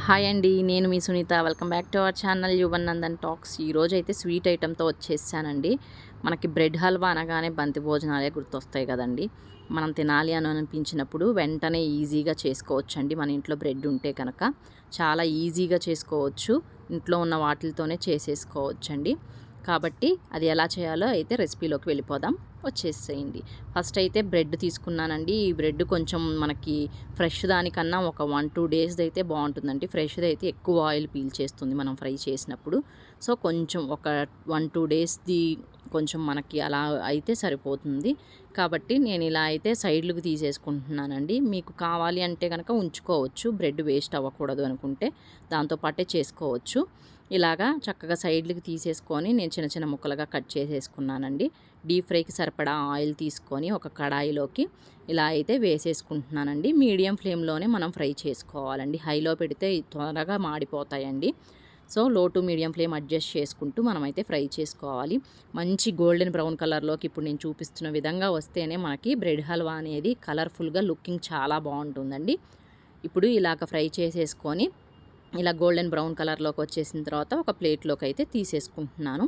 Hi అండి, నేను మీ Sunitha. Welcome back to our channel Yuvan Nandan talks. ఈరోజు అయితే స్వీట్ ఐటెంతో వచ్చేసానండి. మనకి బ్రెడ్ హల్వా అనగానే బంతి భోజనాలే గుర్తొస్తాయి కదండి. మనం తినాలి అని అనిపించినప్పుడు వెంటనే ఈజీగా చేసుకోవచ్చండి. మన ఇంట్లో బ్రెడ్ ఉంటే కనుక చాలా ఈజీగా చేసుకోవచ్చు. ఇంట్లో ఉన్న వాటితోనే చేసేసుకోవచ్చండి. కాబట్టి అది ఎలా చేయాలో అయితే రెసిపీలోకి వెళ్ళిపోదాం. వచ్చేసేయండి. ఫస్ట్ అయితే బ్రెడ్ తీసుకున్నానండి. ఈ బ్రెడ్ కొంచెం మనకి ఫ్రెష్ దానికన్నా ఒక 1-2 డేస్ది అయితే బాగుంటుందండి. ఫ్రెష్ది అయితే ఎక్కువ ఆయిల్ పీల్చేస్తుంది మనం ఫ్రై చేసినప్పుడు. సో కొంచెం ఒక 1-2 డేస్ది కొంచెం మనకి అలా అయితే సరిపోతుంది. కాబట్టి నేను ఇలా అయితే సైడ్లకు తీసేసుకుంటున్నానండి. మీకు కావాలి అంటే కనుక ఉంచుకోవచ్చు. బ్రెడ్ వేస్ట్ అవ్వకూడదు అనుకుంటే దాంతోపాటే చేసుకోవచ్చు. ఇలాగా చక్కగా సైడ్లకి తీసేసుకొని నేను చిన్న చిన్న ముక్కలుగా కట్ చేసేసుకున్నానండి. డీప్ ఫ్రైకి సరిపడా ఆయిల్ తీసుకొని ఒక కడాయిలోకి ఇలా అయితే వేసేసుకుంటున్నానండి. మీడియం ఫ్లేమ్లోనే మనం ఫ్రై చేసుకోవాలండి. హైలో పెడితే త్వరగా మాడిపోతాయండి. సో లో టు మీడియం ఫ్లేమ్ అడ్జస్ట్ చేసుకుంటూ మనమైతే ఫ్రై చేసుకోవాలి. మంచి గోల్డెన్ బ్రౌన్ కలర్లోకి ఇప్పుడు నేను చూపిస్తున్న విధంగా వస్తేనే మనకి బ్రెడ్ హల్వా అనేది కలర్ఫుల్గా లుకింగ్ చాలా బాగుంటుందండి. ఇప్పుడు ఇలాగ ఫ్రై చేసేసుకొని ఇలా గోల్డెన్ బ్రౌన్ కలర్లోకి వచ్చేసిన తర్వాత ఒక ప్లేట్లోకి అయితే తీసేసుకుంటున్నాను.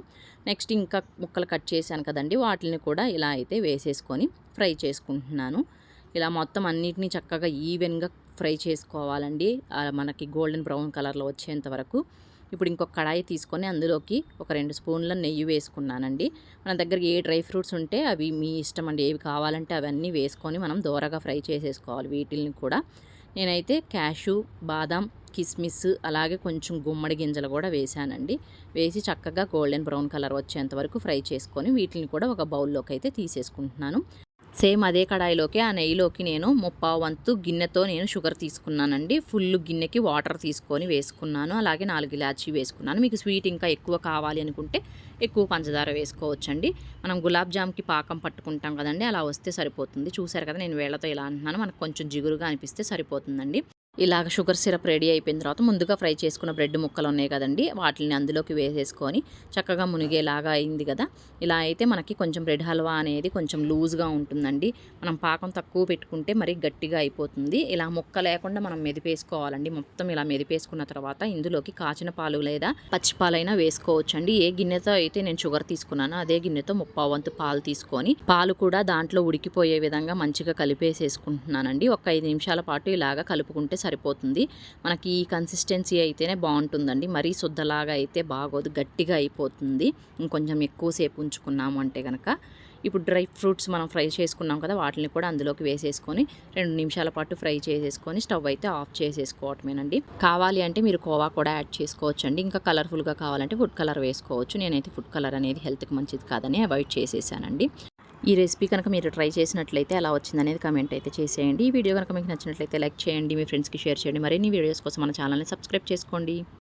నెక్స్ట్ ఇంకా ముక్కలు కట్ చేశాను కదండి, వాటిని కూడా ఇలా అయితే వేసేసుకొని ఫ్రై చేసుకుంటున్నాను. ఇలా మొత్తం అన్నిటినీ చక్కగా ఈవెన్గా ఫ్రై చేసుకోవాలండి, మనకి గోల్డెన్ బ్రౌన్ కలర్లో వచ్చేంత వరకు. ఇప్పుడు ఇంకొక కడాయి తీసుకొని అందులోకి ఒక 2 స్పూన్ల నెయ్యి వేసుకున్నానండి. మన దగ్గర ఏ డ్రై ఫ్రూట్స్ ఉంటే అవి మీ ఇష్టం అండి, ఏవి కావాలంటే అవన్నీ వేసుకొని మనం దోరగా ఫ్రై చేసేసుకోవాలి. వీటిల్ని కూడా నేనైతే క్యాషు, బాదాం, కిస్మిస్ అలాగే కొంచెం గుమ్మడి గింజలు కూడా వేసానండి. వేసి చక్కగా గోల్డెన్ బ్రౌన్ కలర్ వచ్చేంత వరకు ఫ్రై చేసుకొని వీటిని కూడా ఒక బౌల్లోకి అయితే తీసేసుకుంటున్నాను. సేమ్ అదే కడాయిలోకి ఆ నెయ్యిలోకి నేను 3/4 వంతు గిన్నెతో నేను షుగర్ తీసుకున్నానండి. ఫుల్ గిన్నెకి వాటర్ తీసుకొని వేసుకున్నాను. అలాగే 4 ఇలాచీ వేసుకున్నాను. మీకు స్వీట్ ఇంకా ఎక్కువ కావాలి అనుకుంటే ఎక్కువ పంచదార వేసుకోవచ్చండి. మనం గులాబ్ జామ్కి పాకం పట్టుకుంటాం కదండి, అలా వస్తే సరిపోతుంది. చూసారు కదా, నేను వేళ్ళతో ఇలా అంటున్నాను. మనకు కొంచెం జిగురుగా అనిపిస్తే సరిపోతుందండి. ఇలాగ షుగర్ సిరప్ రెడీ అయిపోయిన తర్వాత ముందుగా ఫ్రై చేసుకున్న బ్రెడ్ ముక్కలు ఉన్నాయి కదండి, వాటిని అందులోకి వేసేసుకొని చక్కగా మునిగేలాగా అయింది కదా. ఇలా అయితే మనకి కొంచెం బ్రెడ్ హల్వా అనేది కొంచెం లూజ్గా ఉంటుందండి. మనం పాకం తక్కువ పెట్టుకుంటే మరీ గట్టిగా అయిపోతుంది. ఇలా ముక్క లేకుండా మనం మెదిపేసుకోవాలండి. మొత్తం ఇలా మెదిపేసుకున్న తర్వాత ఇందులోకి కాచిన పాలు లేదా పచ్చిపాలైనా వేసుకోవచ్చండి. ఏ గిన్నెతో అయితే నేను షుగర్ తీసుకున్నానో అదే గిన్నెతో 3/4 వంతు పాలు తీసుకొని పాలు కూడా దాంట్లో ఉడికిపోయే విధంగా మంచిగా కలిపేసేసుకుంటున్నానండి. ఒక 5 నిమిషాల పాటు ఇలాగా కలుపుకుంటే సరిపోతుంది. మనకి ఈ కన్సిస్టెన్సీ అయితేనే బాగుంటుందండి. మరీ శుద్ధలాగా అయితే బాగోదు, గట్టిగా అయిపోతుంది ఇంకొంచెం ఎక్కువసేపు ఉంచుకున్నాము అంటే కనుక. ఇప్పుడు డ్రై ఫ్రూట్స్ మనం ఫ్రై చేసుకున్నాం కదా, వాటిని కూడా అందులోకి వేసేసుకొని 2 నిమిషాల పాటు ఫ్రై చేసేసుకొని స్టవ్ అయితే ఆఫ్ చేసేసుకోవటమేనండి. కావాలి అంటే మీరు కోవా కూడా యాడ్ చేసుకోవచ్చండి. ఇంకా కలర్ఫుల్గా కావాలంటే ఫుడ్ కలర్ వేసుకోవచ్చు. నేనైతే ఫుడ్ కలర్ అనేది హెల్త్కి మంచిది కాదని అవాయిడ్ చేసేసానండి. ఈ రెసిపీ కనుక మీరు ట్రై చేసినట్లయితే ఎలా వచ్చిందనేది కామెంట్ అయితే చేసేయండి. ఈ వీడియో కనుక మీకు నచ్చినట్లయితే లైక్ చేయండి, మీ ఫ్రెండ్స్కి షేర్ చేయండి. మరిన్ని వీడియోస్ కోసం మన ఛానల్ని సబ్స్క్రైబ్ చేసుకోండి.